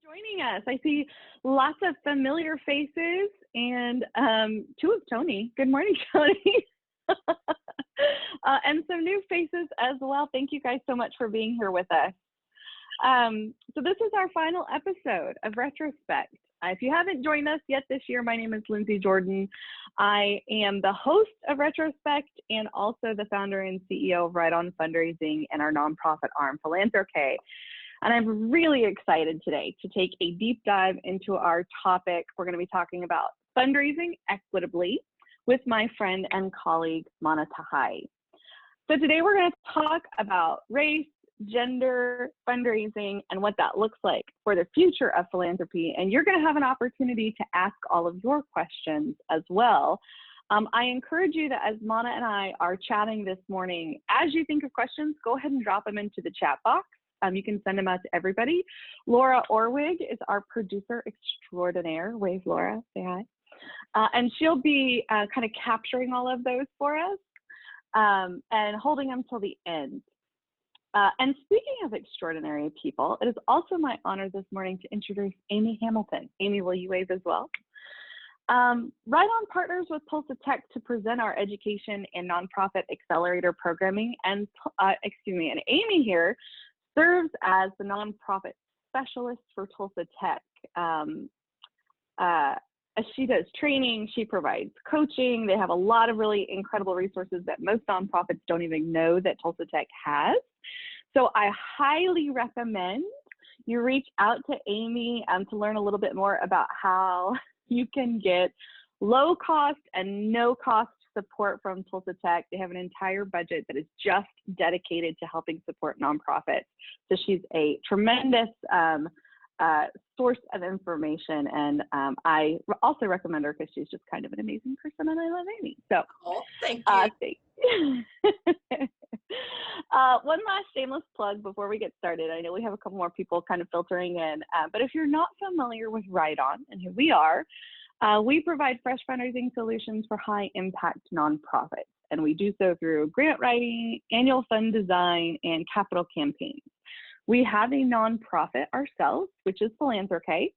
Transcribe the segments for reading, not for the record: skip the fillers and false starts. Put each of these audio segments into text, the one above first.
Joining us. I see lots of familiar faces and two of Tony. Good morning, Tony. And some new faces as well. Thank you guys so much for being here with us. So this is our final episode of Retrospect. If you haven't joined us yet this year, my name is Lindsay Jordan. I am the host of Retrospect and also the founder and CEO of Write On Fundraising and our nonprofit arm, philanthrOK. And I'm really excited today to take a deep dive into our topic. We're going to be talking about fundraising equitably with my friend and colleague, Mana Tahaie. So today we're going to talk about race, gender, fundraising, and what that looks like for the future of philanthropy. And you're going to have an opportunity to ask all of your questions as well. I encourage you that as Mana and I are chatting this morning, as you think of questions, go ahead and drop them into the chat box. You can send them out to everybody. Laura Orwig is our producer extraordinaire. Wave, Laura, say hi. And she'll be kind of capturing all of those for us and holding them till the end. And speaking of extraordinary people, it is also my honor this morning to introduce Amy Hamilton. Amy, will you wave as well? Write On partners with Tulsa Tech to present our education and nonprofit accelerator programming. And and Amy here serves as the nonprofit specialist for Tulsa Tech. She does training, she provides coaching. They have a lot of really incredible resources that most nonprofits don't even know that Tulsa Tech has. So I highly recommend you reach out to Amy to learn a little bit more about how you can get low cost and no cost support from Tulsa Tech. They have an entire budget that is just dedicated to helping support nonprofits. So she's a tremendous source of information, and I also recommend her because she's just kind of an amazing person, and I love Amy. So, thank you. Thank you. One last shameless plug before we get started. I know we have a couple more people kind of filtering in, but if you're not familiar with Write On and who we are, we provide fresh fundraising solutions for high impact nonprofits, and we do so through grant writing, annual fund design, and capital campaigns. We have a nonprofit ourselves, which is philanthrOK,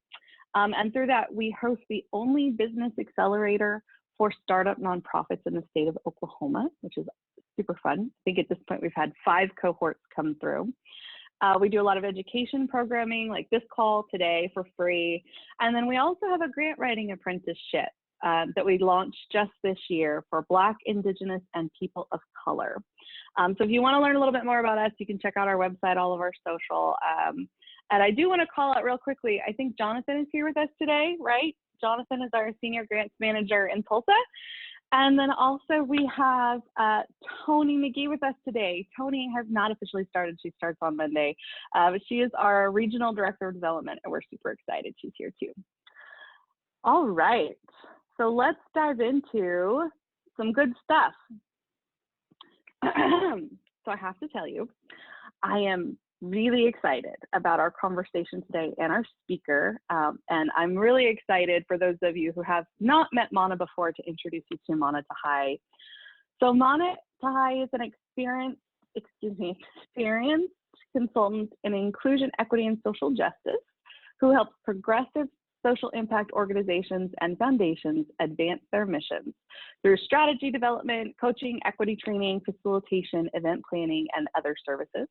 and through that we host the only business accelerator for startup nonprofits in the state of Oklahoma, which is super fun. I think at this point we've had 5 cohorts come through. We do a lot of education programming like this call today for free. And then we also have a grant writing apprenticeship that we launched just this year for Black, Indigenous, and people of color. So if you want to learn a little bit more about us, you can check out our website, all of our social. And I do want to call out real quickly, I think Jonathan is here with us today, right? Jonathan is our senior grants manager in Tulsa. And then also we have Tony McGee with us today. Tony has not officially started. She starts on Monday. But she is our regional director of development, and we're super excited she's here too. All right, so let's dive into some good stuff. So I have to tell you, I am really excited about our conversation today and our speaker. And I'm really excited for those of you who have not met Mana before to introduce you to Mana Tahaie. So Mana Tahaie is an experienced consultant in inclusion, equity, and social justice who helps progressive social impact organizations and foundations advance their missions through strategy development, coaching, equity training, facilitation, event planning, and other services.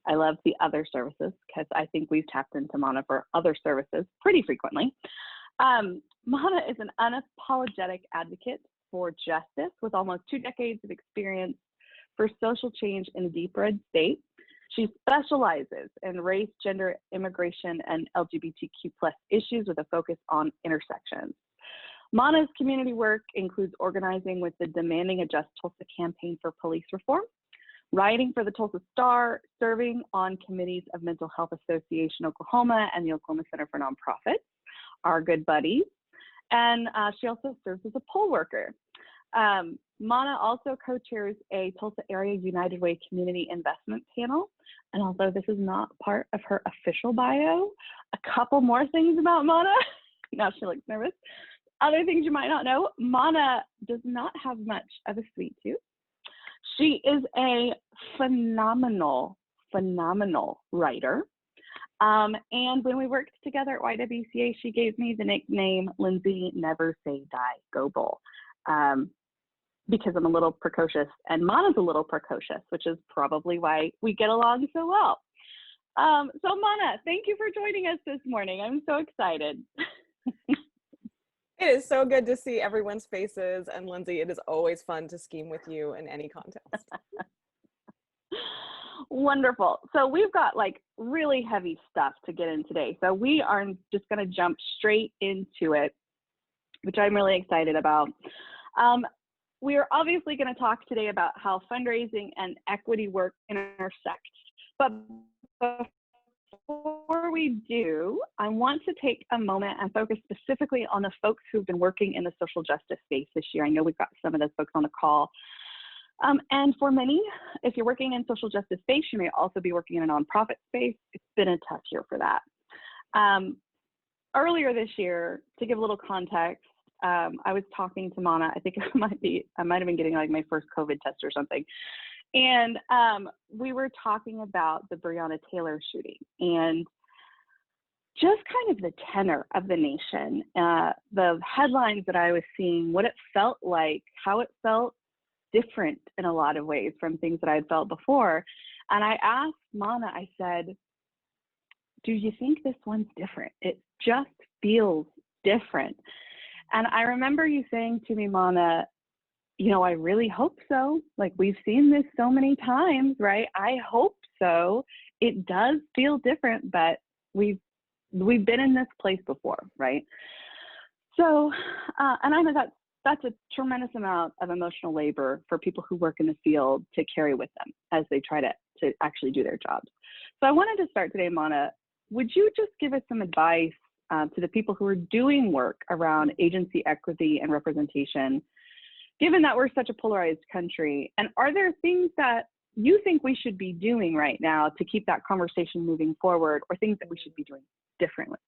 I love the other services because I think we've tapped into Mana for other services pretty frequently. Mana is an unapologetic advocate for justice with almost 2 decades of experience for social change in the deep red state. She specializes in race, gender, immigration, and LGBTQ+ issues with a focus on intersections. Mana's community work includes organizing with the Demanding a Just Tulsa campaign for police reform, writing for the Tulsa Star, serving on committees of Mental Health Association Oklahoma and the Oklahoma Center for Nonprofits, our good buddies. And she also serves as a poll worker. Mana also co-chairs a Tulsa Area United Way Community Investment Panel. And although this is not part of her official bio, a couple more things about Mana. Now she looks nervous. Other things you might not know, Mana does not have much of a sweet tooth. She is a phenomenal writer. And when we worked together at YWCA, she gave me the nickname Lindsay Never Say Die, Go Bull, because I'm a little precocious, and Mana's a little precocious, which is probably why we get along so well. So Mana, thank you for joining us this morning. I'm so excited. It is so good to see everyone's faces, and Lindsay, it is always fun to scheme with you in any contest. Wonderful. So we've got like really heavy stuff to get in today. So we are just going to jump straight into it, which I'm really excited about. We are obviously going to talk today about how fundraising and equity work intersect. But before we do, I want to take a moment and focus specifically on the folks who've been working in the social justice space this year. I know we've got some of those folks on the call. And for many, if you're working in social justice space, you may also be working in a nonprofit space. It's been a tough year for that. Earlier this year, to give a little context, I was talking to Mana. I think I might have been getting like my first COVID test or something. And we were talking about the Breonna Taylor shooting and just kind of the tenor of the nation, the headlines that I was seeing, what it felt like, how it felt different in a lot of ways from things that I had felt before. And I asked Mana, I said, do you think this one's different? It just feels different. And I remember you saying to me, Mana, you know, I really hope so. Like, we've seen this so many times, right? I hope so. It does feel different, but we've been in this place before, right? So, and I know that's a tremendous amount of emotional labor for people who work in the field to carry with them as they try to actually do their jobs. So I wanted to start today, Mana. Would you just give us some advice to the people who are doing work around agency equity and representation, given that we're such a polarized country? And are there things that you think we should be doing right now to keep that conversation moving forward, or things that we should be doing differently?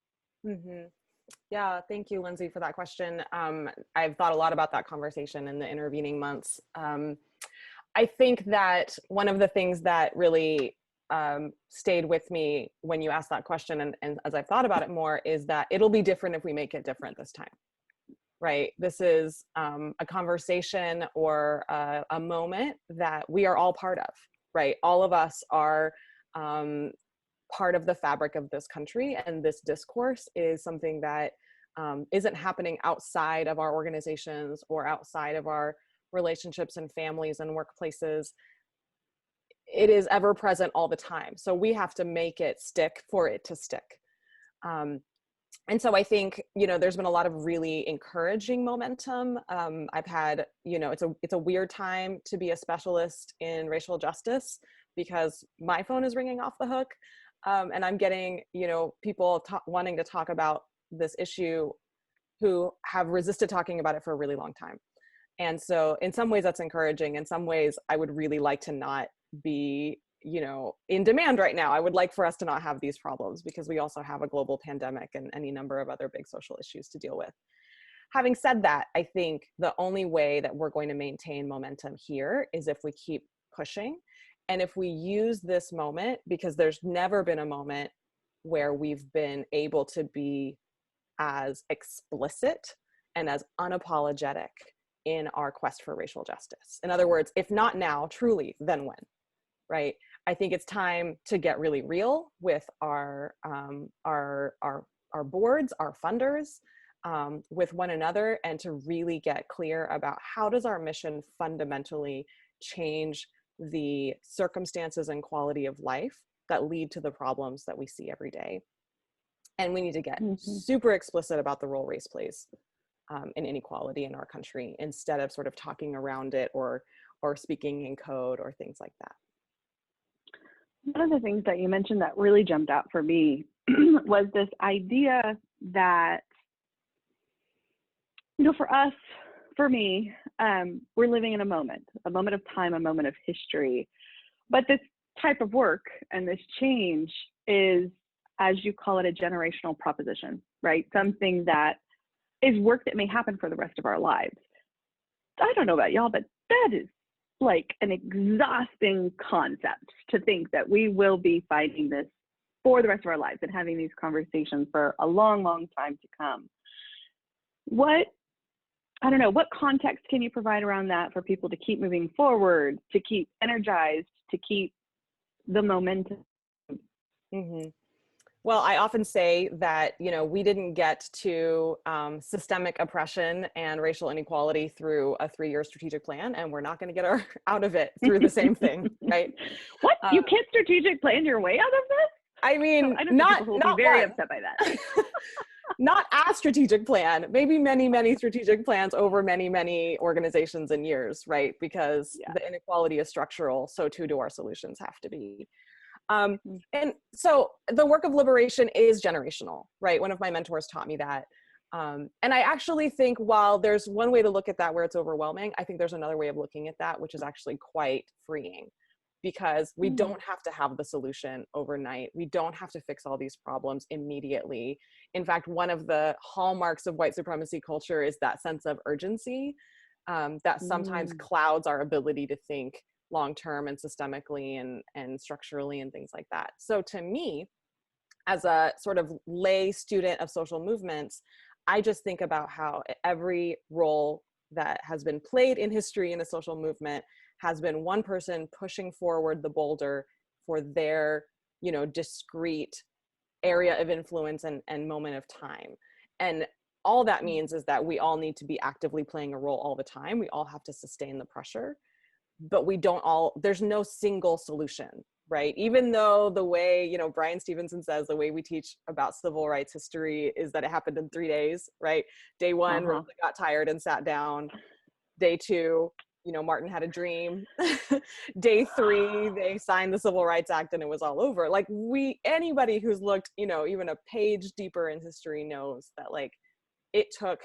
Mm-hmm. Yeah, thank you, Lindsay, for that question. I've thought a lot about that conversation in the intervening months. I think that one of the things that really stayed with me when you asked that question, and as I've thought about it more, is that it'll be different if we make it different this time, right? This is a conversation or a moment that we are all part of, right? All of us are part of the fabric of this country, and this discourse is something that isn't happening outside of our organizations or outside of our relationships and families and workplaces. It is ever present all the time. So we have to make it stick for it to stick. And so I think, you know, there's been a lot of really encouraging momentum. I've had, you know, it's a weird time to be a specialist in racial justice because my phone is ringing off the hook. And I'm getting, you know, people wanting to talk about this issue who have resisted talking about it for a really long time. And so in some ways that's encouraging. In some ways I would really like to not be, you know, in demand right now. I would like for us to not have these problems because we also have a global pandemic and any number of other big social issues to deal with. Having said that, I think the only way that we're going to maintain momentum here is if we keep pushing. And if we use this moment, because there's never been a moment where we've been able to be as explicit and as unapologetic in our quest for racial justice. In other words, if not now, truly, then when, right? I think it's time to get really real with our boards, our funders, with one another, and to really get clear about how does our mission fundamentally change the circumstances and quality of life that lead to the problems that we see every day. And we need to get super explicit about the role race plays in inequality in our country, instead of sort of talking around it or speaking in code or things like that. One of the things that you mentioned that really jumped out for me was this idea that, you know, for us, for me, we're living in a moment of time, a moment of history. But this type of work and this change is, as you call it, a generational proposition, right? Something that is work that may happen for the rest of our lives. I don't know about y'all, but that is like an exhausting concept to think that we will be fighting this for the rest of our lives and having these conversations for a long, long time to come. What context can you provide around that for people to keep moving forward, to keep energized, to keep the momentum? Mm-hmm. Well, I often say that, we didn't get to systemic oppression and racial inequality through a 3-year strategic plan, and we're not going to get out of it through the same thing, right? What? You can't strategic plan your way out of this? I mean, I know people who will be very upset by that. Not a strategic plan, maybe many, many strategic plans over many, many organizations and years, right? Because the inequality is structural, so too do our solutions have to be. And so the work of liberation is generational, right? One of my mentors taught me that. And I actually think while there's one way to look at that where it's overwhelming, I think there's another way of looking at that, which is actually quite freeing, because we don't have to have the solution overnight. We don't have to fix all these problems immediately. In fact, one of the hallmarks of white supremacy culture is that sense of urgency that sometimes clouds our ability to think long-term and systemically and structurally and things like that. So to me, as a sort of lay student of social movements, I just think about how every role that has been played in history in a social movement has been one person pushing forward the boulder for their, discrete area of influence and moment of time. And all that means is that we all need to be actively playing a role all the time. We all have to sustain the pressure. But there's no single solution, right? Even though the way, Brian Stevenson says, the way we teach about civil rights history is that it happened in 3 days, right? Day 1, Rosa got tired and sat down. Day 2, Martin had a dream. Day 3, they signed the Civil Rights Act and it was all over. Like anybody who's looked, even a page deeper in history knows that it took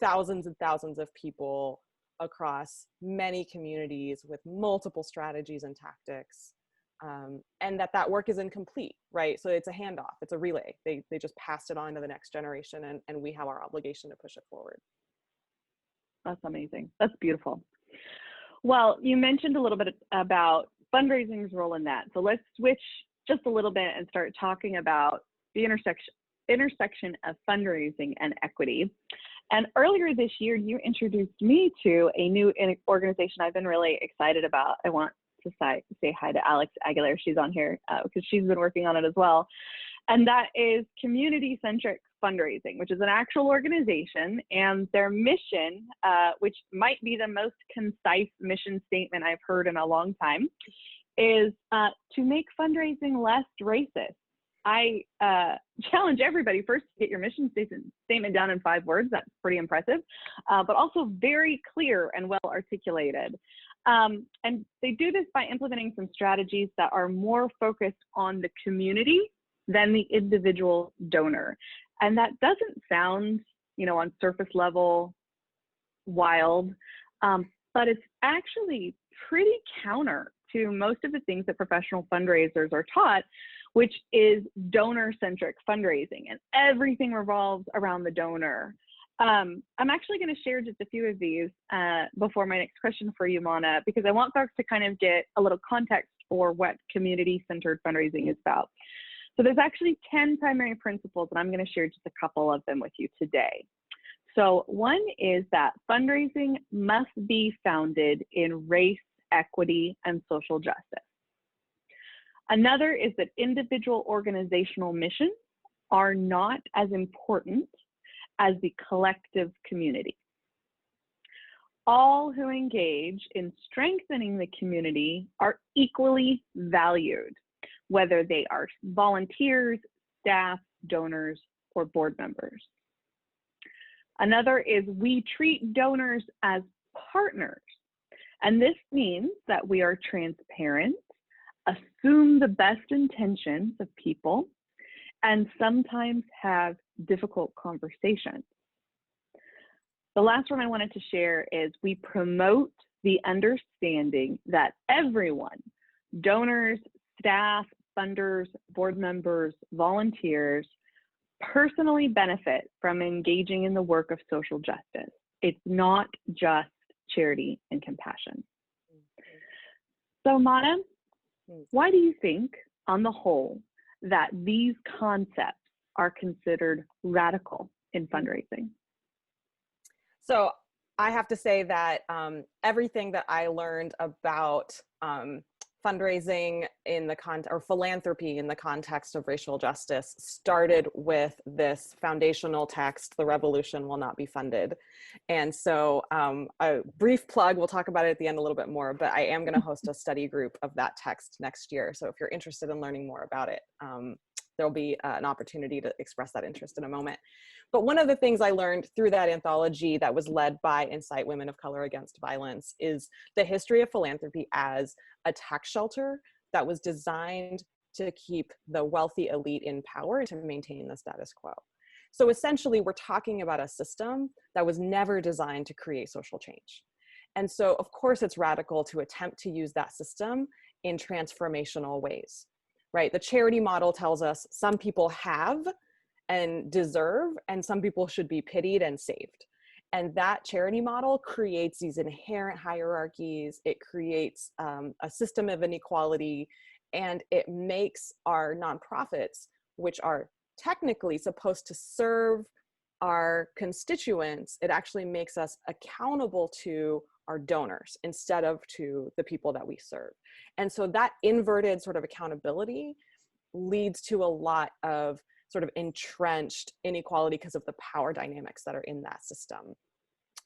thousands and thousands of people across many communities with multiple strategies and tactics, and that work is incomplete, right? So it's a handoff, it's a relay. They just passed it on to the next generation, and we have our obligation to push it forward. That's amazing. That's beautiful. Well, you mentioned a little bit about fundraising's role in that. So let's switch just a little bit and start talking about the intersection of fundraising and equity. And earlier this year, you introduced me to a new organization I've been really excited about. I want to say hi to Alex Aguilar. She's on here because she's been working on it as well. And that is community-centric fundraising, which is an actual organization. And their mission, which might be the most concise mission statement I've heard in a long time, is to make fundraising less racist. I challenge everybody first to get your mission statement down in 5 words. That's pretty impressive, but also very clear and well articulated. And they do this by implementing some strategies that are more focused on the community than the individual donor. And that doesn't sound, on surface level wild, but it's actually pretty counter to most of the things that professional fundraisers are taught, which is donor-centric fundraising, and everything revolves around the donor. I'm actually going to share just a few of these before my next question for you, Mana, because I want folks to kind of get a little context for what community-centered fundraising is about. So there's actually 10 primary principles, and I'm going to share just a couple of them with you today. So one is that fundraising must be founded in race, equity, and social justice. Another is that individual organizational missions are not as important as the collective community. All who engage in strengthening the community are equally valued, whether they are volunteers, staff, donors, or board members. Another is we treat donors as partners, and this means that we are transparent, assume the best intentions of people, and sometimes have difficult conversations. The last one I wanted to share is we promote the understanding that everyone, donors, staff, funders, board members, volunteers, personally benefit from engaging in the work of social justice. It's not just charity and compassion. So Mana, why do you think, on the whole, that these concepts are considered radical in fundraising? So I have to say that everything that I learned about fundraising in the or philanthropy in the context of racial justice started with this foundational text, "The revolution will not be funded." And so a brief plug, we'll talk about it at the end a little bit more, but I am going to host a study group of that text next year. So if you're interested in learning more about it, there'll be an opportunity to express that interest in a moment. But one of the things I learned through that anthology that was led by Insight Women of Color Against Violence is the history of philanthropy as a tax shelter that was designed to keep the wealthy elite in power and to maintain the status quo. So essentially, we're talking about a system that was never designed to create social change. And so, of course, it's radical to attempt to use that system in transformational ways, right? The charity model tells us some people have and deserve, and some people should be pitied and saved. And that charity model creates these inherent hierarchies. It creates a system of inequality, and it makes our nonprofits, which are technically supposed to serve our constituents, it actually makes us accountable to our donors instead of to the people that we serve. And so that inverted sort of accountability leads to a lot of sort of entrenched inequality because of the power dynamics that are in that system.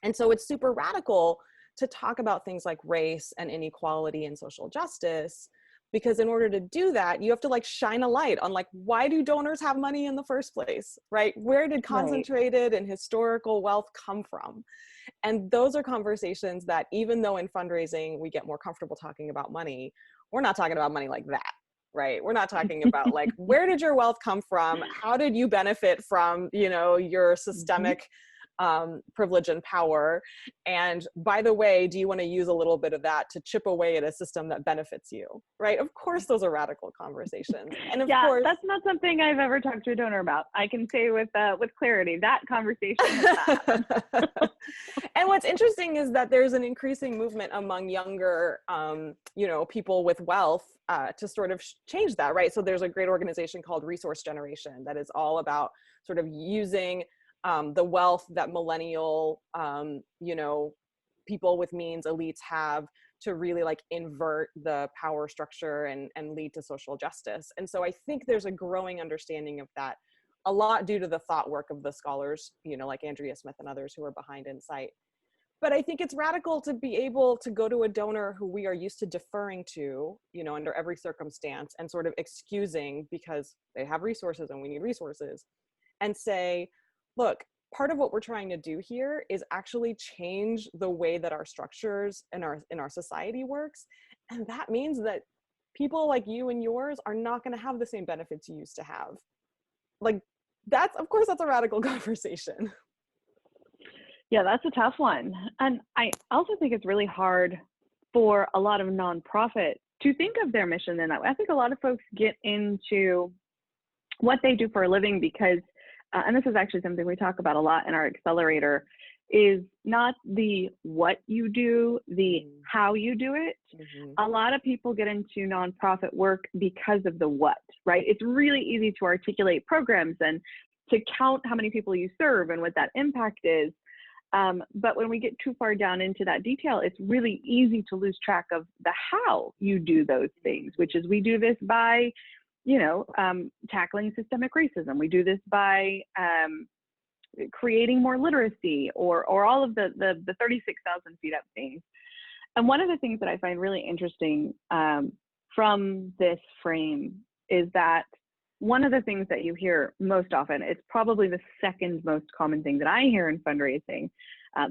And so it's super radical to talk about things like race and inequality and social justice, because in order to do that, you have to like shine a light on like, why do donors have money in the first place, right? Where did concentrated and historical wealth come from? And those are conversations that even though in fundraising, we get more comfortable talking about money, we're not talking about money like that. Right? We're not talking about like, where did your wealth come from? How did you benefit from, you know, your systemic privilege and power? And by the way, do you want to use a little bit of that to chip away at a system that benefits you? Right? Of course, those are radical conversations. And of course, that's not something I've ever talked to a donor about. I can say with clarity that conversation has not happened. And what's interesting is that there's an increasing movement among younger, you know, people with wealth to sort of change that, right? So there's a great organization called Resource Generation that is all about sort of using the wealth that millennial, you know, people with means, elites have to really like invert the power structure and lead to social justice. And so I think there's a growing understanding of that, a lot due to the thought work of the scholars, you know, like Andrea Smith and others who are behind Insight. But I think it's radical to be able to go to a donor who we are used to deferring to, you know, under every circumstance and sort of excusing because they have resources and we need resources, and say, look, part of what we're trying to do here is actually change the way that our structures in our society works. And that means that people like you and yours are not going to have the same benefits you used to have. Like that's, of course, that's a radical conversation. Yeah, that's a tough one. And I also think it's really hard for a lot of nonprofits to think of their mission in that way. I think a lot of folks get into what they do for a living because, and this is actually something we talk about a lot in our accelerator, is not the what you do, the how you do it. A lot of people get into nonprofit work because of the what, right? It's really easy to articulate programs and to count how many people you serve and what that impact is. But when we get too far down into that detail, it's really easy to lose track of the how you do those things, which is we do this by, you know, tackling systemic racism. We do this by creating more literacy or all of the 36,000 feet up things. And one of the things that I find really interesting from this frame is that one of the things that you hear most often, it's probably the second most common thing that I hear in fundraising.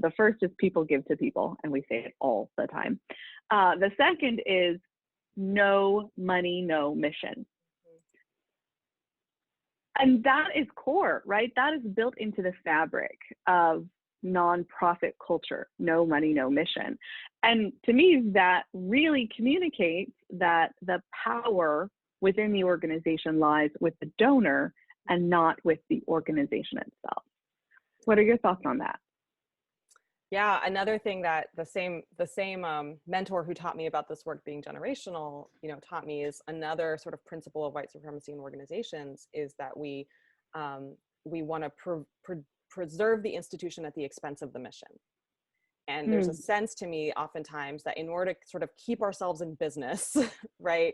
The first is people give to people, and we say it all the time. The second is no money, no mission. And that is core, right? That is built into the fabric of nonprofit culture, no money, no mission. And to me, that really communicates that the power within the organization lies with the donor and not with the organization itself. What are your thoughts on that? Yeah, another thing that the same mentor who taught me about this work being generational, taught me is another sort of principle of white supremacy in organizations is that we want to preserve the institution at the expense of the mission. And there's a sense to me oftentimes that in order to sort of keep ourselves in business, right,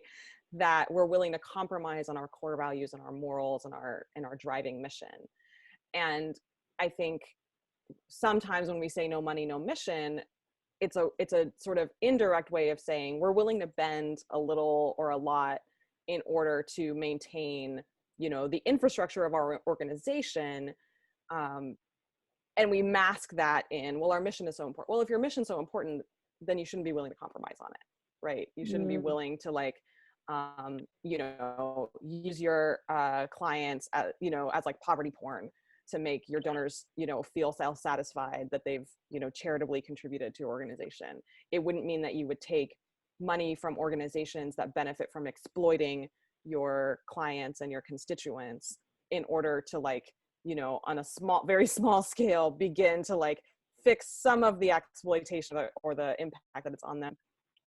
that we're willing to compromise on our core values and our morals and our driving mission. And I think sometimes when we say no money, no mission, it's a sort of indirect way of saying we're willing to bend a little or a lot in order to maintain, the infrastructure of our organization. And we mask that in, well, our mission is so important. Well, if your mission's so important, then you shouldn't be willing to compromise on it, right? You shouldn't be willing to use your clients, as like poverty porn to make your donors, feel self-satisfied that they've, charitably contributed to your organization. It wouldn't mean that you would take money from organizations that benefit from exploiting your clients and your constituents in order to on a very small scale, begin to fix some of the exploitation or the impact that it's on them.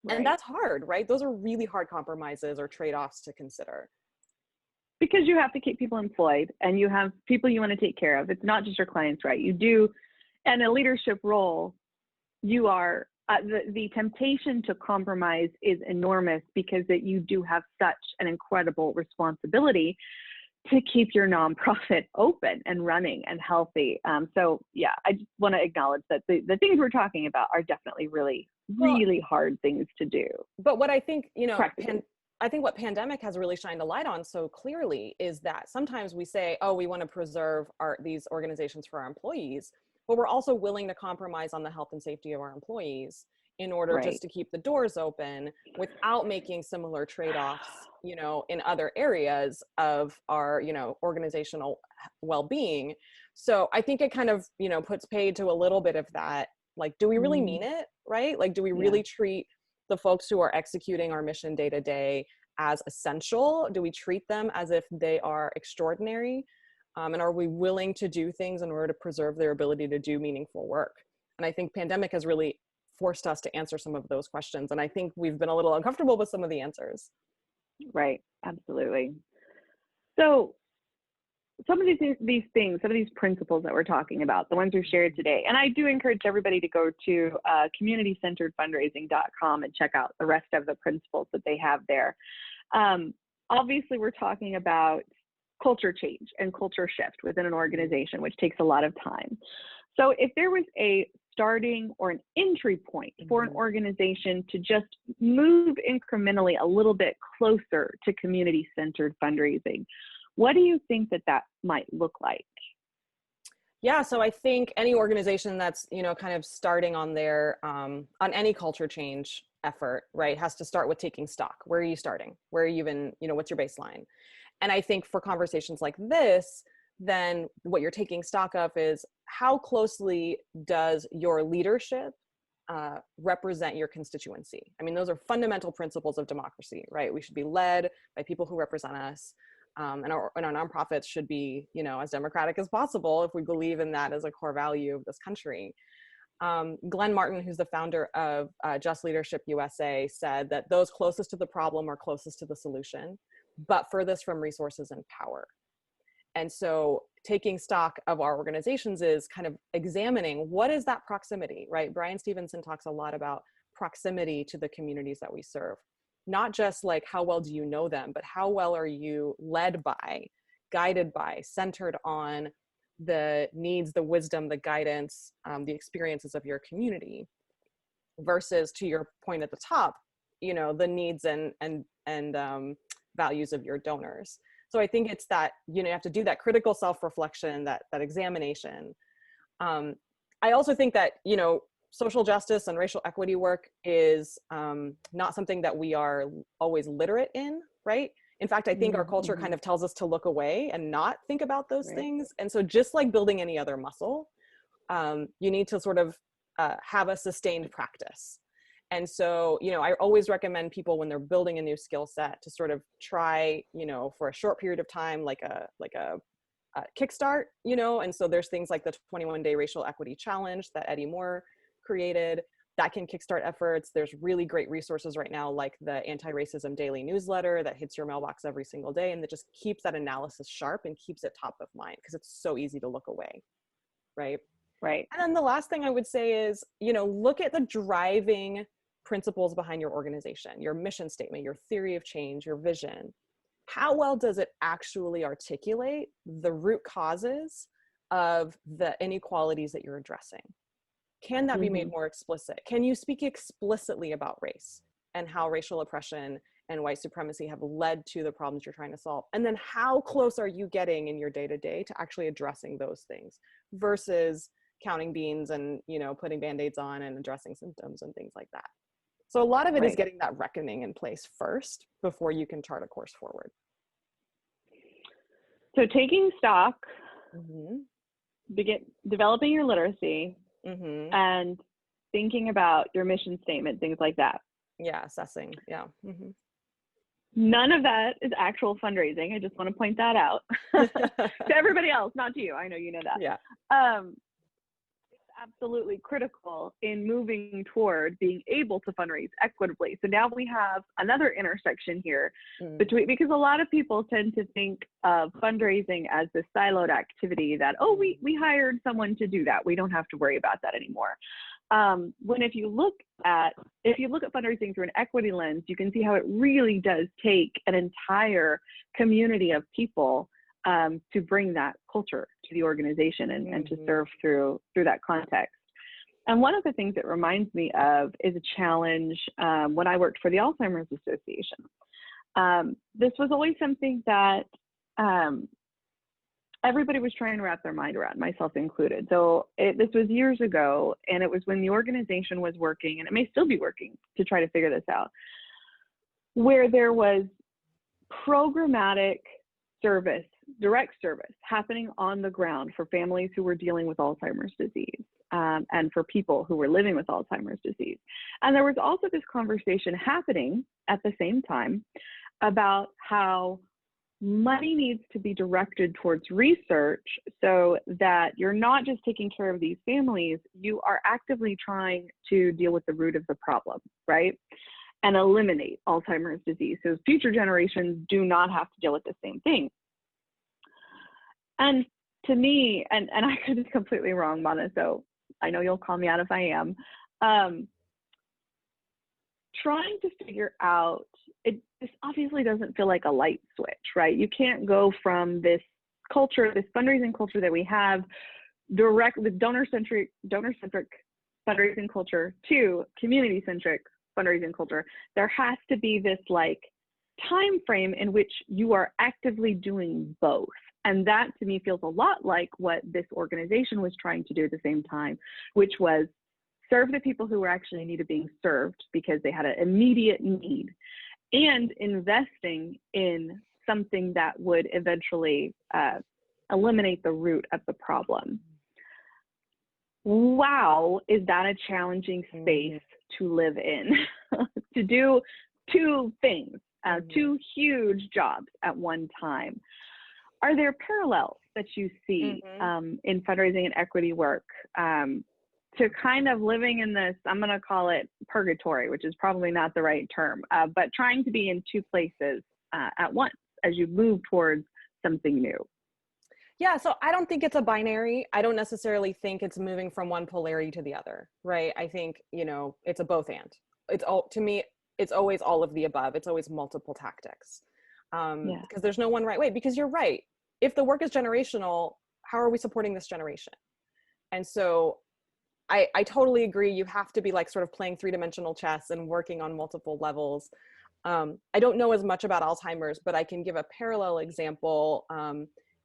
Right. And that's hard, right? Those are really hard compromises or trade-offs to consider. Because you have to keep people employed and you have people you want to take care of. It's not just your clients, right? You do, and a leadership role, you are, the temptation to compromise is enormous because that you do have such an incredible responsibility to keep your nonprofit open and running and healthy. So yeah, I just want to acknowledge that the things we're talking about are definitely really hard things to do. But what I think, I think what pandemic has really shined a light on so clearly is that sometimes we say, oh, we want to preserve these organizations for our employees, but we're also willing to compromise on the health and safety of our employees in order just to keep the doors open without making similar trade-offs, in other areas of our, organizational well-being. So I think it kind of, puts paid to a little bit of that. Do we really mean it, right? Do we really treat the folks who are executing our mission day to day as essential? Do we treat them as if they are extraordinary? And are we willing to do things in order to preserve their ability to do meaningful work? And I think pandemic has really forced us to answer some of those questions. And I think we've been a little uncomfortable with some of the answers. Right, absolutely. So some of these things, some of these principles that we're talking about, the ones we've shared today, and I do encourage everybody to go to community-centeredfundraising.com and check out the rest of the principles that they have there. Obviously, we're talking about culture change and culture shift within an organization, which takes a lot of time. So if there was a starting or an entry point for an organization to just move incrementally a little bit closer to community-centered fundraising, what do you think that might look like? Yeah, so I think any organization that's, kind of starting on their, on any culture change effort, right, has to start with taking stock. Where are you starting? Where are you even, what's your baseline? And I think for conversations like this, then what you're taking stock of is how closely does your leadership represent your constituency? I mean, those are fundamental principles of democracy, right? We should be led by people who represent us. And our nonprofits should be, as democratic as possible if we believe in that as a core value of this country. Glenn Martin, who's the founder of Just Leadership USA, said that those closest to the problem are closest to the solution, but furthest from resources and power. And so taking stock of our organizations is kind of examining what is that proximity, right? Brian Stevenson talks a lot about proximity to the communities that we serve. Not just how well do you know them, but how well are you led by, guided by, centered on the needs, the wisdom, the guidance, the experiences of your community, versus, to your point at the top, the needs and values of your donors. So I think it's that, you have to do that critical self-reflection, that examination. I also think that, social justice and racial equity work is not something that we are always literate in, right? In fact, I think our culture kind of tells us to look away and not think about those things. And so just like building any other muscle, you need to sort of have a sustained practice. And so, I always recommend people when they're building a new skill set to sort of try, for a short period of time, like a kickstart, you know, and so there's things like the 21-day racial equity challenge that Eddie Moore created that can kickstart efforts. There's really great resources right now, like the Anti-Racism Daily newsletter that hits your mailbox every single day, and that just keeps that analysis sharp and keeps it top of mind, because it's so easy to look away, right? Right. And then the last thing I would say is, you know, look at the driving principles behind your organization, your mission statement, your theory of change, your vision. How well does it actually articulate the root causes of the inequalities that you're addressing? Can that be made more explicit? Can you speak explicitly about race and how racial oppression and white supremacy have led to the problems you're trying to solve? And then how close are you getting in your day-to-day to actually addressing those things versus counting beans and, you know, putting Band-Aids on and addressing symptoms and things like that? So a lot of it is getting that reckoning in place first before you can chart a course forward. So taking stock, developing your literacy, and thinking about your mission statement, things like that. Yeah, assessing. Yeah. None of that is actual fundraising. I just want to point that out to everybody else, not to you. I know you know that. Yeah. It's absolutely critical in moving toward being able to fundraise equitably. So now we have another intersection here between, because a lot of people tend to think of fundraising as this siloed activity that, oh, we hired someone to do that. We don't have to worry about that anymore. When if you look at fundraising through an equity lens, you can see how it really does take an entire community of people to bring that culture to the organization and to serve through that context. And one of the things it reminds me of is a challenge when I worked for the Alzheimer's Association. This was always something that everybody was trying to wrap their mind around, myself included. So this was years ago, and it was when the organization was working, and it may still be working to try to figure this out, where there was programmatic service, direct service happening on the ground for families who were dealing with Alzheimer's disease and for people who were living with Alzheimer's disease. And there was also this conversation happening at the same time about how money needs to be directed towards research so that you're not just taking care of these families, you are actively trying to deal with the root of the problem, right? And eliminate Alzheimer's disease so future generations do not have to deal with the same thing. And to me, and I could be completely wrong, Mana, so I know you'll call me out if I am, trying to figure out, this obviously doesn't feel like a light switch, right? You can't go from this culture, this fundraising culture that we have, the donor-centric fundraising culture to community-centric fundraising culture. There has to be this like time frame in which you are actively doing both. And that to me feels a lot like what this organization was trying to do at the same time, which was serve the people who were actually needed being served because they had an immediate need, and investing in something that would eventually eliminate the root of the problem. Wow, is that a challenging space to live in, to do two things, two huge jobs at one time? Are there parallels that you see in fundraising and equity work to kind of living in this, I'm going to call it purgatory, which is probably not the right term, but trying to be in two places at once as you move towards something new? Yeah, so I don't think it's a binary. I don't necessarily think it's moving from one polarity to the other, right? I think, you know, it's a both and. It's all, to me, it's always all of the above. It's always multiple tactics. Because there's no one right way, because you're right. If the work is generational, how are we supporting this generation? And so I totally agree. You have to be like sort of playing three-dimensional chess and working on multiple levels. I don't know as much about Alzheimer's, but I can give a parallel example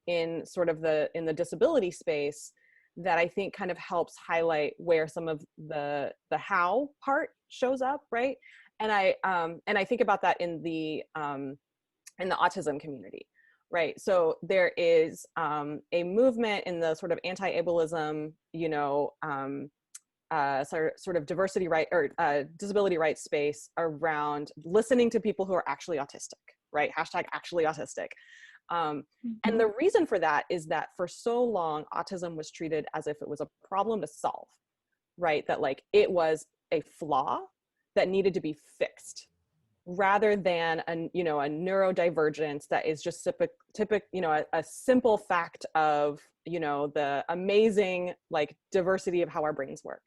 in sort of in the disability space that I think kind of helps highlight where some of the how part shows up, right? And I think about that in the autism community, right? So there is a movement in the sort of anti-ableism, you know, sort of diversity right or disability rights space around listening to people who are actually autistic, right? Hashtag actually autistic. And the reason for that is that for so long, autism was treated as if it was a problem to solve, right? That like it was a flaw that needed to be fixed, rather than a neurodivergence that is just a simple fact of, the amazing like diversity of how our brains work.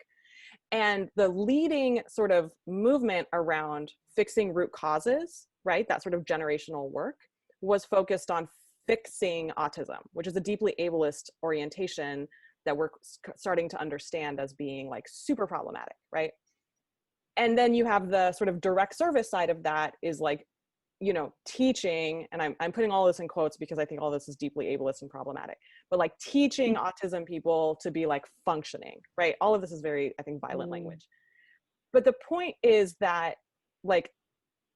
And the leading sort of movement around fixing root causes, right, that sort of generational work, was focused on fixing autism, which is a deeply ableist orientation that we're starting to understand as being like super problematic, right? And then you have the sort of direct service side of that is like, teaching, and I'm putting all this in quotes because I think all this is deeply ableist and problematic, but like teaching autism people to be like functioning, right? All of this is very, I think, violent language. But the point is that like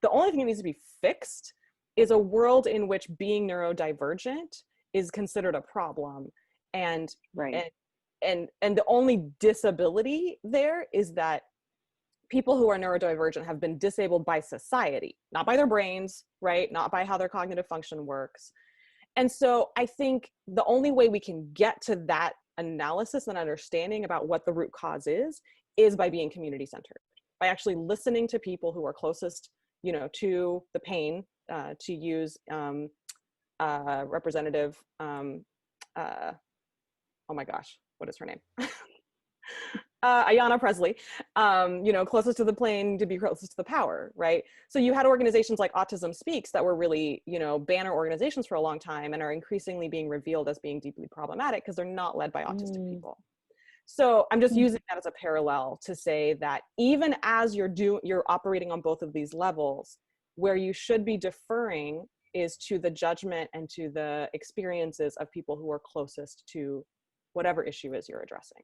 the only thing that needs to be fixed is a world in which being neurodivergent is considered a problem. And and the only disability there is that people who are neurodivergent have been disabled by society, not by their brains, right? Not by how their cognitive function works. And so I think the only way we can get to that analysis and understanding about what the root cause is by being community centered, by actually listening to people who are closest, to the pain, to use Representative, oh my gosh, what is her name? Ayanna Pressley, closest to the plane to be closest to the power, right? So you had organizations like Autism Speaks that were really, banner organizations for a long time and are increasingly being revealed as being deeply problematic because they're not led by autistic people. So I'm just using that as a parallel to say that even as you're operating on both of these levels, where you should be deferring is to the judgment and to the experiences of people who are closest to whatever issue is you're addressing.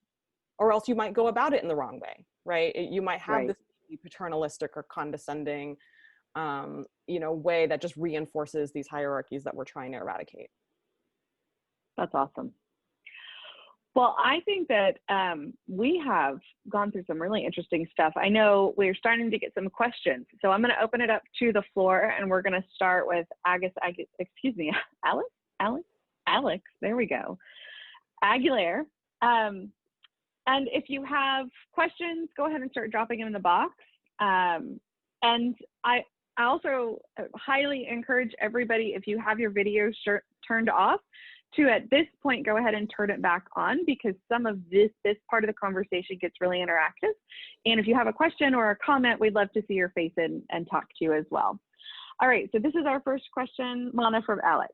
Or else you might go about it in the wrong way, right? You might have this paternalistic or condescending, way that just reinforces these hierarchies that we're trying to eradicate. That's awesome. Well, I think that we have gone through some really interesting stuff. I know we're starting to get some questions, so I'm going to open it up to the floor, and we're going to start with Alex. There we go, Aguilera. And if you have questions, go ahead and start dropping them in the box. And I also highly encourage everybody, if you have your video turned off, to at this point go ahead and turn it back on, because some of this part of the conversation gets really interactive. And if you have a question or a comment, we'd love to see your face and talk to you as well. All right, so this is our first question, Mana, from Alex.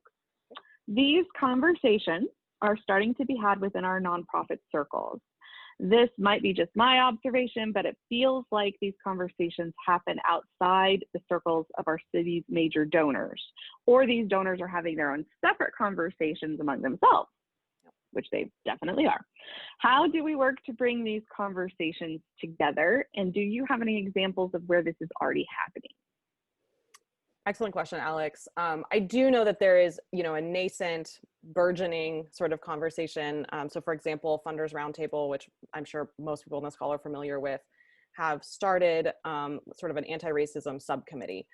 These conversations are starting to be had within our nonprofit circles. This might be just my observation, but it feels like these conversations happen outside the circles of our city's major donors, or these donors are having their own separate conversations among themselves, which they definitely are. How do we work to bring these conversations together? And do you have any examples of where this is already happening? Excellent question, Alex. I do know that there is, a nascent, burgeoning sort of conversation. So for example, Funders Roundtable, which I'm sure most people in this call are familiar with, have started sort of an anti-racism subcommittee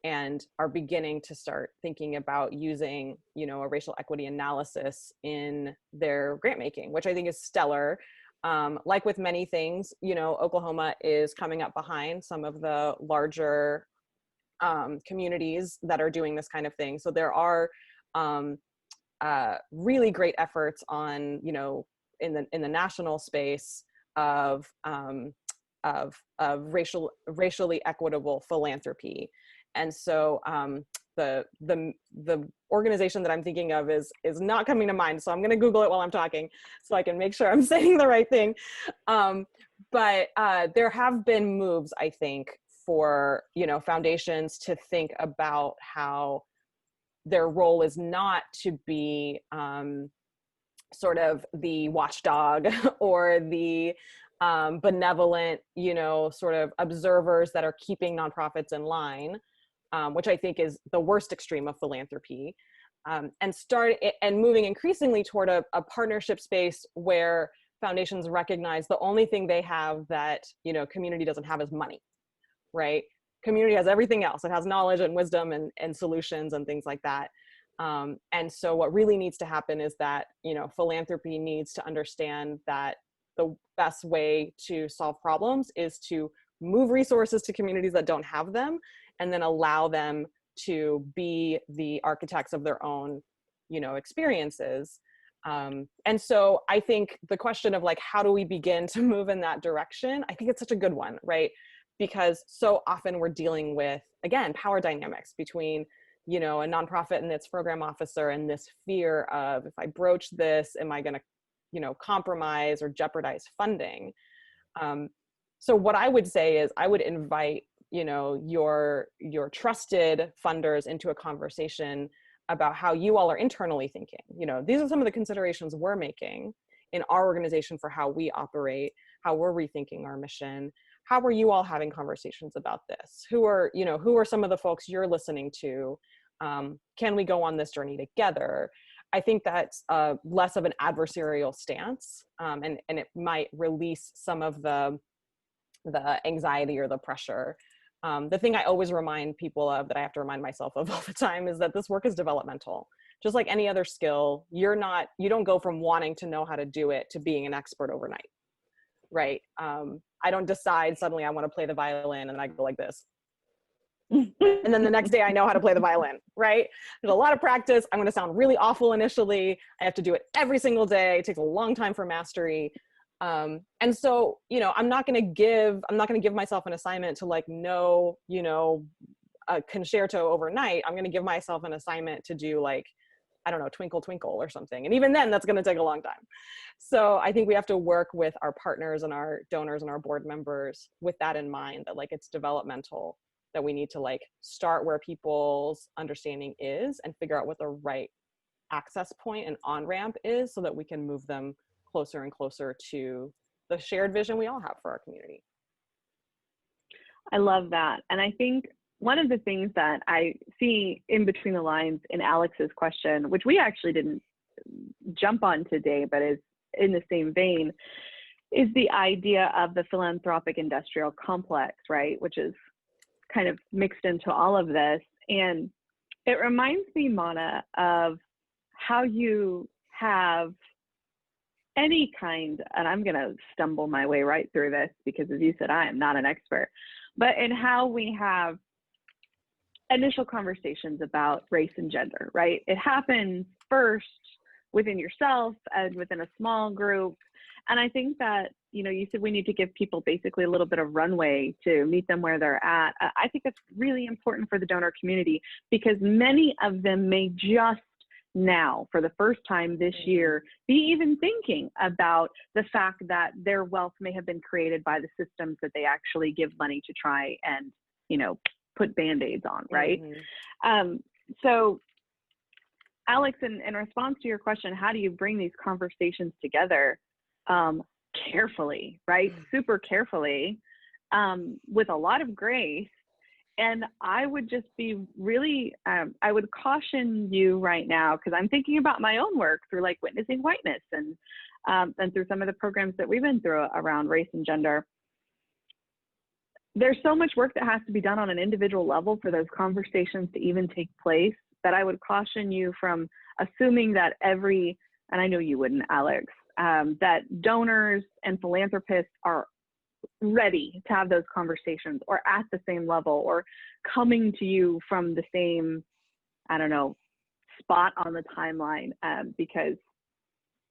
and are beginning to start thinking about using, a racial equity analysis in their grant making, which I think is stellar. Like with many things, Oklahoma is coming up behind some of the larger communities that are doing this kind of thing. So there are really great efforts on, in the national space of racially equitable philanthropy. And so the organization that I'm thinking of is not coming to mind. So I'm going to Google it while I'm talking so I can make sure I'm saying the right thing. But there have been moves, I think, for foundations to think about how their role is not to be sort of the watchdog or the benevolent, sort of observers that are keeping nonprofits in line, which I think is the worst extreme of philanthropy, and moving increasingly toward a partnership space where foundations recognize the only thing they have that community doesn't have is money. Right? Community has everything else. It has knowledge and wisdom and solutions and things like that. And so what really needs to happen is that, you know, philanthropy needs to understand that the best way to solve problems is to move resources to communities that don't have them, and then allow them to be the architects of their own, you know, experiences. And so I think the question of like, how do we begin to move in that direction? I think it's such a good one, right? Because so often we're dealing with, again, power dynamics between, you know, a nonprofit and its program officer, and this fear of, if I broach this, am I going to, you know, compromise or jeopardize funding? So what I would say is I would invite, you know, your trusted funders into a conversation about how you all are internally thinking. You know, these are some of the considerations we're making in our organization for how we operate, how we're rethinking our mission. How are you all having conversations about this? Who are some of the folks you're listening to? Can we go on this journey together? I think that's less of an adversarial stance, and it might release some of the anxiety or the pressure. The thing I always remind people of, that I have to remind myself of all the time, is that this work is developmental. Just like any other skill, you don't go from wanting to know how to do it to being an expert overnight, right? I don't decide suddenly I want to play the violin and I go like this. And then the next day I know how to play the violin, right? There's a lot of practice. I'm going to sound really awful initially. I have to do it every single day. It takes a long time for mastery. And so, you know, I'm not going to give myself an assignment to like know, you know, a concerto overnight. I'm going to give myself an assignment to do like, I don't know, Twinkle Twinkle or something. And even then that's going to take a long time. So I think we have to work with our partners and our donors and our board members with that in mind, that like it's developmental, that we need to like start where people's understanding is and figure out what the right access point and on-ramp is, so that we can move them closer and closer to the shared vision we all have for our community. I love that. And I think one of the things that I see in between the lines in Alex's question, which we actually didn't jump on today, but is in the same vein, is the idea of the philanthropic industrial complex, right? Which is kind of mixed into all of this. And it reminds me, Mana, of how you have any kind, and I'm going to stumble my way right through this because, as you said, I am not an expert, but in how we have initial conversations about race and gender, right? It happens first within yourself and within a small group. And I think that, you know, you said we need to give people basically a little bit of runway to meet them where they're at. I think that's really important for the donor community, because many of them may just now, for the first time this year, be even thinking about the fact that their wealth may have been created by the systems that they actually give money to try and, you know, put Band-Aids on, right? So Alex, in response to your question, how do you bring these conversations together? Carefully, right? Super carefully, with a lot of grace. And I would just be really, I would caution you right now, because I'm thinking about my own work through like Witnessing Whiteness and through some of the programs that we've been through around race and gender. There's so much work that has to be done on an individual level for those conversations to even take place, that I would caution you from assuming that and I know you wouldn't, Alex, that donors and philanthropists are ready to have those conversations, or at the same level, or coming to you from the same, I don't know, spot on the timeline, because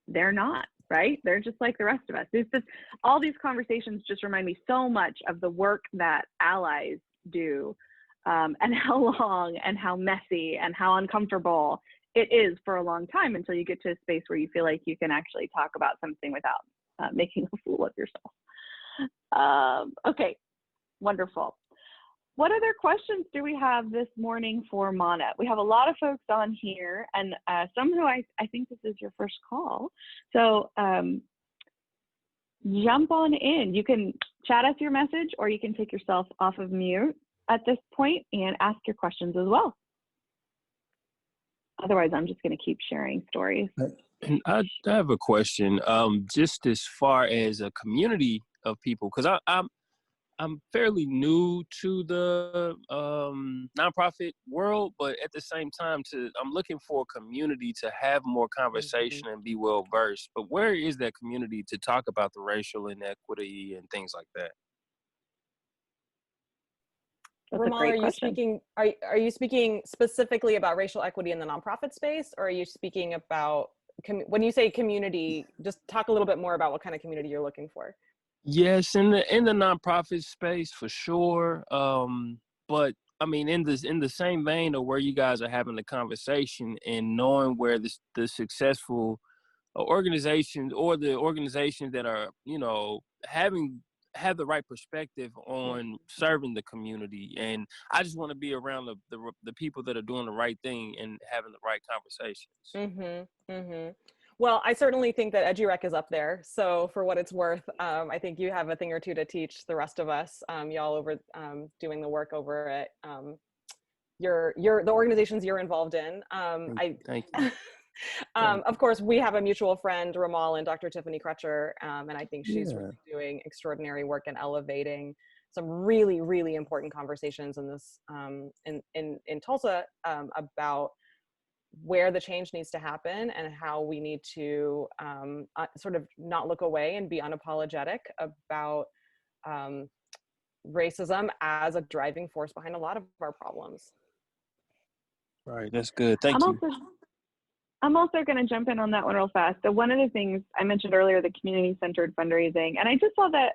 they're not, right? They're just like the rest of us. All these conversations just remind me so much of the work that allies do, and how long and how messy and how uncomfortable it is for a long time, until you get to a space where you feel like you can actually talk about something without making a fool of yourself. Okay, wonderful. What other questions do we have this morning for Mana? We have a lot of folks on here, and some who I think this is your first call. So jump on in. You can chat us your message, or you can take yourself off of mute at this point and ask your questions as well. Otherwise, I'm just going to keep sharing stories. I have a question. Just as far as a community of people, because I'm fairly new to the nonprofit world, but at the same time, I'm looking for a community to have more conversation and be well versed. But where is that community to talk about the racial inequity and things like that? That's Ramal, a great question. are you speaking specifically about racial equity in the nonprofit space, or are you speaking about when you say community? Just talk a little bit more about what kind of community you're looking for. Yes, in the nonprofit space for sure. But I mean, in the same vein of where you guys are having the conversation and knowing where the successful organizations or the organizations that are, have the right perspective on serving the community. And I just want to be around the people that are doing the right thing and having the right conversations. Well, I certainly think that EduRec is up there. So for what it's worth, I think you have a thing or two to teach the rest of us, y'all over doing the work over at the organizations you're involved in. Thank you. Of course, we have a mutual friend, Ramal, and Dr. Tiffany Crutcher, and I think she's really doing extraordinary work in elevating some really, really important conversations in this in Tulsa about where the change needs to happen and how we need to sort of not look away and be unapologetic about racism as a driving force behind a lot of our problems. Right, that's good. Thank you. I'm also going to jump in on that one real fast. So one of the things I mentioned earlier, the community-centered fundraising, and I just saw that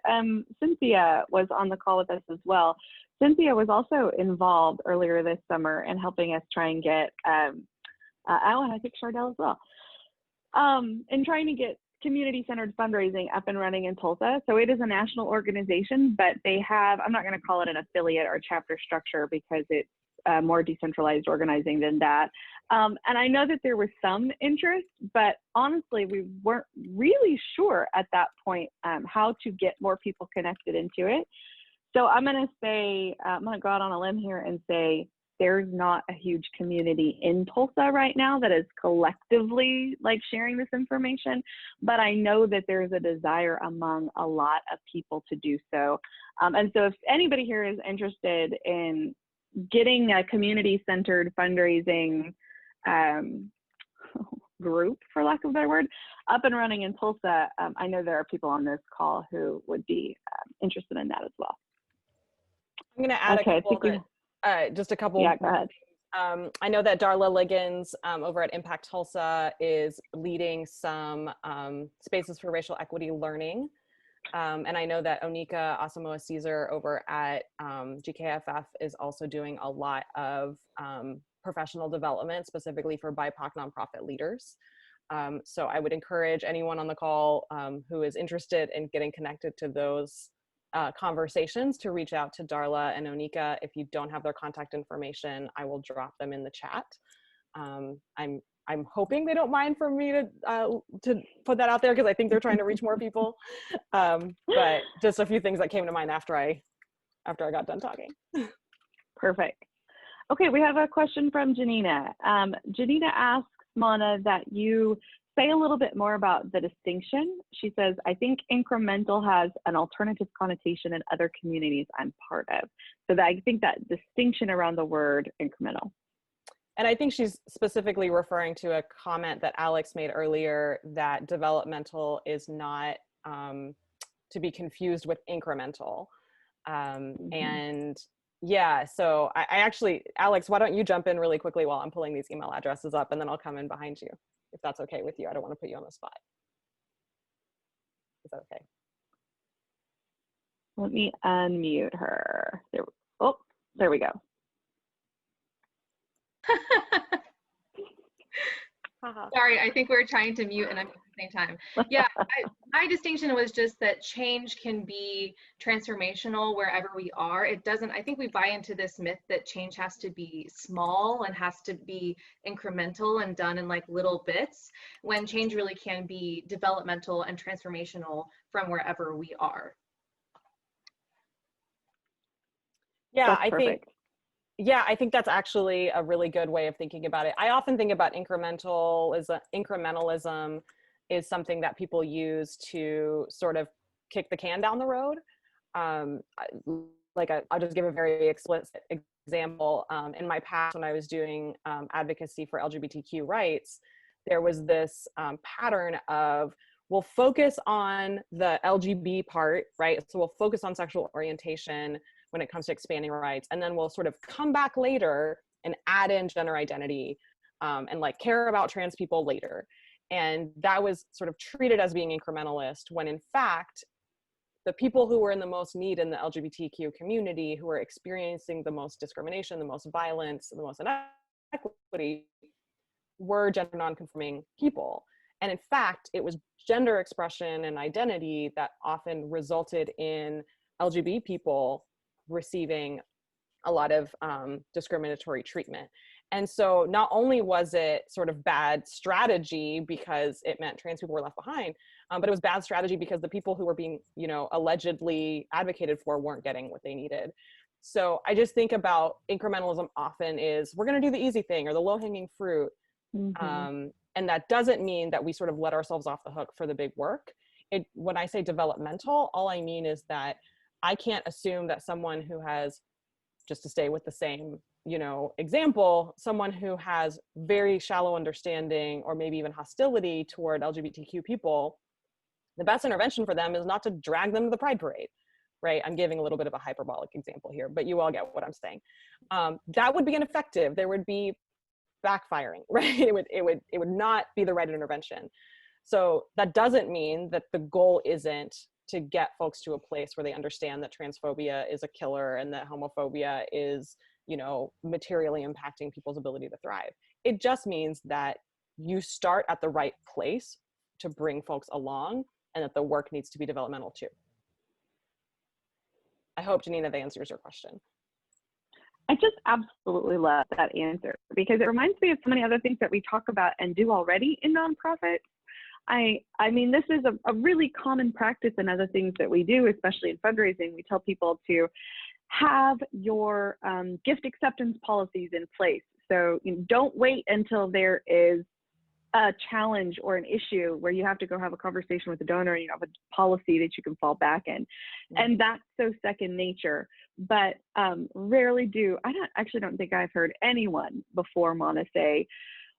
Cynthia was on the call with us as well. Cynthia was also involved earlier this summer in helping us try and get, and I think Chardell as well, in trying to get community-centered fundraising up and running in Tulsa. So it is a national organization, but they have, I'm not going to call it an affiliate or chapter structure because it's more decentralized organizing than that. And I know that there was some interest, but honestly, we weren't really sure at that point how to get more people connected into it. So I'm going to say, I'm going to go out on a limb here and say there's not a huge community in Tulsa right now that is collectively like sharing this information, but I know that there's a desire among a lot of people to do so. And so if anybody here is interested in getting a community-centered fundraising group, for lack of a better word, up and running in Tulsa, I know there are people on this call who would be interested in that as well. I'm going to add just a couple. Yeah, go ahead. I know that Darla Liggins over at Impact Tulsa is leading some spaces for racial equity learning. And I know that Onika Asamoah-Caesar over at GKFF is also doing a lot of professional development, specifically for BIPOC nonprofit leaders. So I would encourage anyone on the call who is interested in getting connected to those conversations to reach out to Darla and Onika. If you don't have their contact information, I will drop them in the chat. I'm hoping they don't mind for me to put that out there because I think they're trying to reach more people. But just a few things that came to mind after I got done talking. Perfect. Okay, we have a question from Janina. Janina asks, Mana, that you say a little bit more about the distinction. She says, I think incremental has an alternative connotation in other communities I'm part of. So I think that distinction around the word incremental. And I think she's specifically referring to a comment that Alex made earlier that developmental is not to be confused with incremental. And yeah, so I actually, Alex, why don't you jump in really quickly while I'm pulling these email addresses up, and then I'll come in behind you, if that's okay with you. I don't want to put you on the spot. Is that okay? Let me unmute her. There we go. Sorry, I think we're trying to mute and unmute at the same time. Yeah, my distinction was just that change can be transformational wherever we are. It doesn't, I think we buy into this myth that change has to be small and has to be incremental and done in like little bits, when change really can be developmental and transformational from wherever we are. Yeah, I think that's actually a really good way of thinking about it. I often think about incrementalism is something that people use to sort of kick the can down the road. I'll just give a very explicit example. In my past, when I was doing advocacy for LGBTQ rights, there was this pattern of, we'll focus on the LGB part, right? So we'll focus on sexual orientation when it comes to expanding rights, and then we'll sort of come back later and add in gender identity and like care about trans people later. And that was sort of treated as being incrementalist, when in fact, the people who were in the most need in the LGBTQ community, who were experiencing the most discrimination, the most violence, the most inequity, were gender nonconforming people. And in fact, it was gender expression and identity that often resulted in LGBT people receiving a lot of discriminatory treatment. And so not only was it sort of bad strategy because it meant trans people were left behind, but it was bad strategy because the people who were being, allegedly advocated for weren't getting what they needed. So I just think about incrementalism often is, we're going to do the easy thing or the low-hanging fruit. Mm-hmm. And that doesn't mean that we sort of let ourselves off the hook for the big work. When I say developmental, all I mean is that I can't assume that someone who has, just to stay with the same example, someone who has very shallow understanding or maybe even hostility toward LGBTQ people, the best intervention for them is not to drag them to the Pride Parade, right? I'm giving a little bit of a hyperbolic example here, but you all get what I'm saying. That would be ineffective. There would be backfiring, right? It would not be the right intervention. So that doesn't mean that the goal isn't to get folks to a place where they understand that transphobia is a killer and that homophobia is, materially impacting people's ability to thrive. It just means that you start at the right place to bring folks along, and that the work needs to be developmental too. I hope, Janina, that answers your question. I just absolutely love that answer, because it reminds me of so many other things that we talk about and do already in nonprofits. I mean, this is a really common practice in other things that we do, especially in fundraising. We tell people to have your gift acceptance policies in place. So don't wait until there is a challenge or an issue where you have to go have a conversation with the donor and you have a policy that you can fall back in. Mm-hmm. And that's so second nature, but rarely do. I don't think I've heard anyone before Mana say,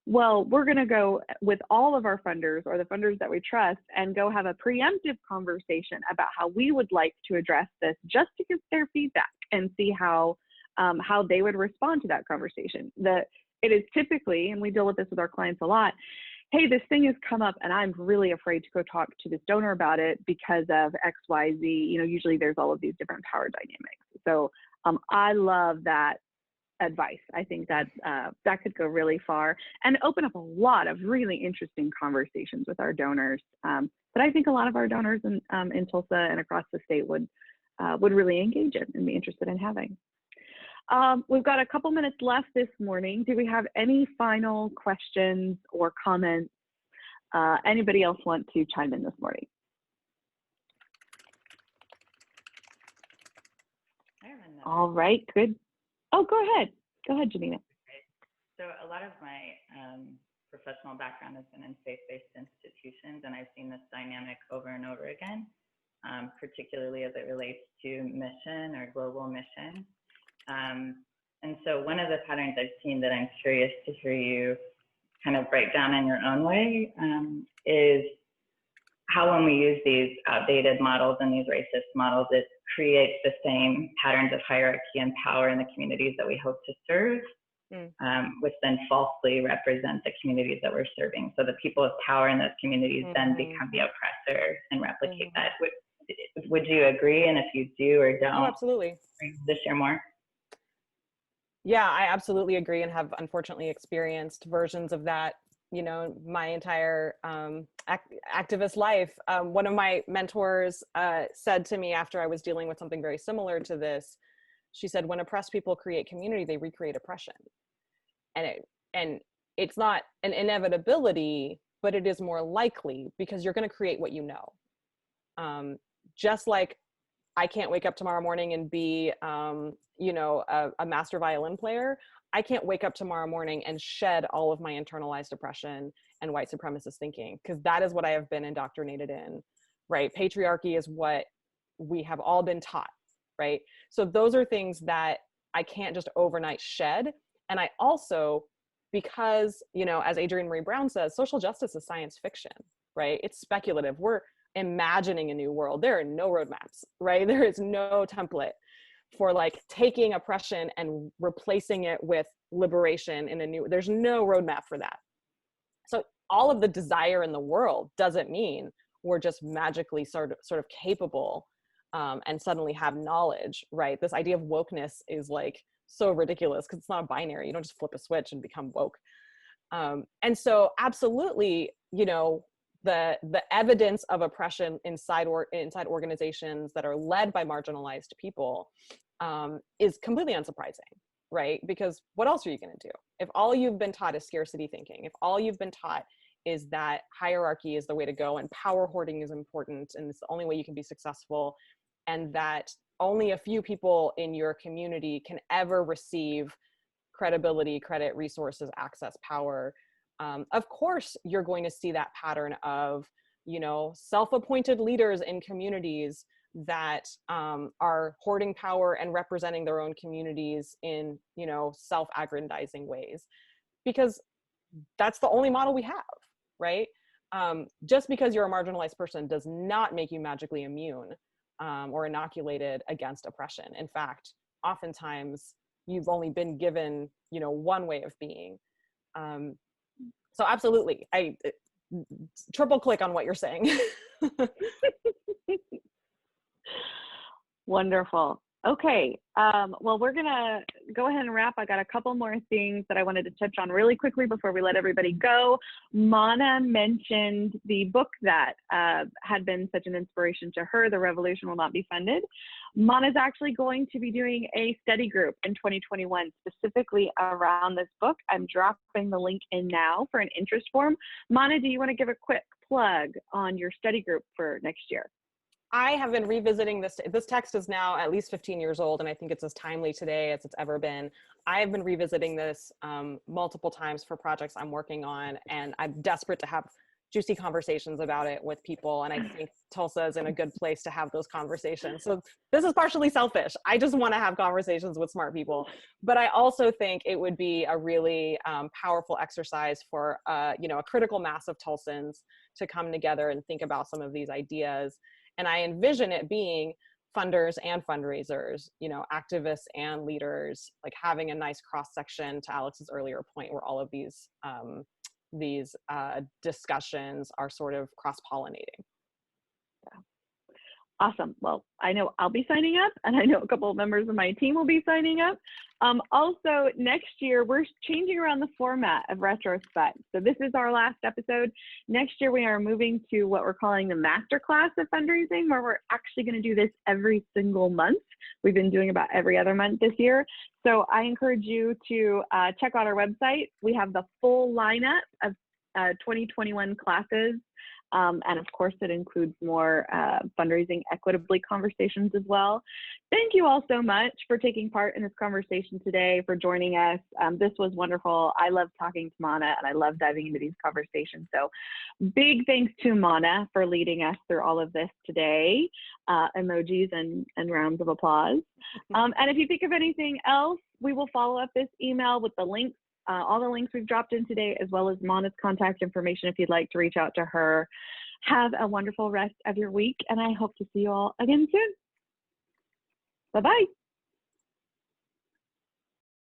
well, we're going to go with all of our funders or the funders that we trust and go have a preemptive conversation about how we would like to address this, just to get their feedback and see how they would respond to that conversation. It is typically, and we deal with this with our clients a lot, hey, this thing has come up and I'm really afraid to go talk to this donor about it because of X, Y, Z. Usually there's all of these different power dynamics. So I love that advice. I think that that could go really far and open up a lot of really interesting conversations with our donors. But I think a lot of our donors in Tulsa and across the state would really engage in and be interested in having. We've got a couple minutes left this morning. Do we have any final questions or comments? Anybody else want to chime in this morning? All right, good. Oh, go ahead. Go ahead, Janina. So a lot of my professional background has been in faith-based institutions, and I've seen this dynamic over and over again, particularly as it relates to mission or global mission. And so one of the patterns I've seen that I'm curious to hear you kind of break down in your own way is how, when we use these outdated models and these racist models, it creates the same patterns of hierarchy and power in the communities that we hope to serve, which then falsely represent the communities that we're serving. So the people of power in those communities then become the oppressor and replicate that. Would you agree? And if you do or don't, absolutely. To share more. Yeah, I absolutely agree, and have unfortunately experienced versions of that, my entire activist life. One of my mentors said to me after I was dealing with something very similar to this, she said, when oppressed people create community, they recreate oppression. And it's not an inevitability, but it is more likely, because you're going to create what you know. Just like I can't wake up tomorrow morning and be, a master violin player. I can't wake up tomorrow morning and shed all of my internalized oppression and white supremacist thinking, because that is what I have been indoctrinated in, right? Patriarchy is what we have all been taught, right? So those are things that I can't just overnight shed. And I also, because, you know, as Adrienne Maree Brown says, social justice is science fiction, right? It's speculative. We're imagining a new world. There are no roadmaps, right? There is no template for like taking oppression and replacing it with liberation in a new, there's no roadmap for that. So all of the desire in the world doesn't mean we're just magically sort of capable and suddenly have knowledge, right? This idea of wokeness is like so ridiculous because it's not a binary. You don't just flip a switch and become woke. And so absolutely, you know, the evidence of oppression inside organizations that are led by marginalized people is completely unsurprising, right? Because what else are you going to do? If all you've been taught is scarcity thinking, if all you've been taught is that hierarchy is the way to go and power hoarding is important and it's the only way you can be successful, and that only a few people in your community can ever receive credibility, credit, resources, access, power, of course you're going to see that pattern of, you know, self-appointed leaders in communities that are hoarding power and representing their own communities in, you know, self-aggrandizing ways, because that's the only model we have, right? Just because you're a marginalized person does not make you magically immune or inoculated against oppression. In fact, oftentimes you've only been given, you know, one way of being. So absolutely, I triple click on what you're saying. Wonderful. Okay, well, we're gonna go ahead and wrap. I got a couple more things that I wanted to touch on really quickly before we let everybody go. Mana mentioned the book that had been such an inspiration to her, The Revolution Will Not Be Funded. Mana's actually going to be doing a study group in 2021 specifically around this book. I'm dropping the link in now for an interest form. Mana, do you want to give a quick plug on your study group for next year? I have been revisiting this. This text is now at least 15 years old, and I think it's as timely today as it's ever been. I've been revisiting this multiple times for projects I'm working on, and I'm desperate to have juicy conversations about it with people, and I think Tulsa is in a good place to have those conversations. So this is partially selfish. I just want to have conversations with smart people, but I also think it would be a really powerful exercise for you know, a critical mass of Tulsans to come together and think about some of these ideas. And I envision it being funders and fundraisers, you know, activists and leaders, like having a nice cross section, to Alex's earlier point, where all of these discussions are sort of cross-pollinating. Yeah. Awesome. Well, I know I'll be signing up, and I know a couple of members of my team will be signing up. Also, next year, we're changing around the format of Retrospect. So this is our last episode. Next year, we are moving to what we're calling the masterclass of fundraising, where we're actually going to do this every single month. We've been doing about every other month this year. So I encourage you to check out our website. We have the full lineup of 2021 classes. And of course, it includes more fundraising equitably conversations as well. Thank you all so much for taking part in this conversation today, for joining us. This was wonderful. I love talking to Mana, and I love diving into these conversations. So big thanks to Mana for leading us through all of this today. Emojis and rounds of applause. And if you think of anything else, we will follow up this email with the links. All the links we've dropped in today, as well as Mana's contact information if you'd like to reach out to her. Have a wonderful rest of your week, and I hope to see you all again soon. Bye-bye.